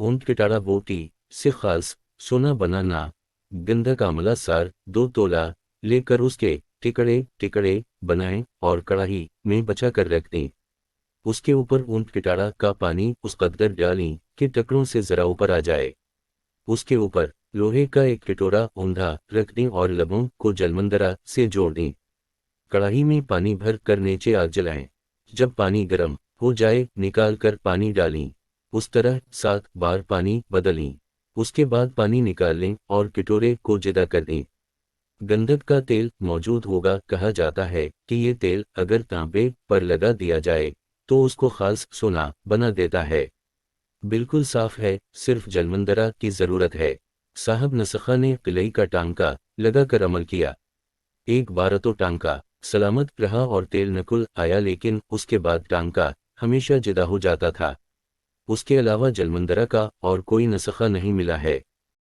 ऊंट किटारा बोटी से खास सोना बनाना। गंधक आंवला सार 2 तोला लेकर उसके टिकड़े टिकड़े बनाएं और कढ़ाई में बचा कर रख दें। उसके ऊपर ऊंट किटारा का पानी उस कदर डालें कि टकरों से जरा ऊपर आ जाए। उसके ऊपर लोहे का एक कटोरा ऊंधा रख दें और लबों को जलमंदरा से जोड़ दें। कढ़ाई में पानी भर कर नीचे आग जलाएं। जब पानी गर्म हो जाए निकाल कर पानी डालें। उस तरह 7 बार पानी बदलें। उसके बाद पानी निकाल लें और कटोरे को जुदा कर दें। गंधक का तेल मौजूद होगा। कहा जाता है कि ये तेल अगर तांबे पर लगा दिया जाए तो उसको खास सोना बना देता है। बिल्कुल साफ है, सिर्फ जलमंदरा की जरूरत है। साहब नसखा ने किलई का टांका लगाकर अमल किया। एक बार तो टांका सलामत रहा और तेल नकुल आया, लेकिन उसके बाद टांका हमेशा जुदा हो जाता था। उसके अलावा जलमंदरा का और कोई नसखा नहीं मिला है।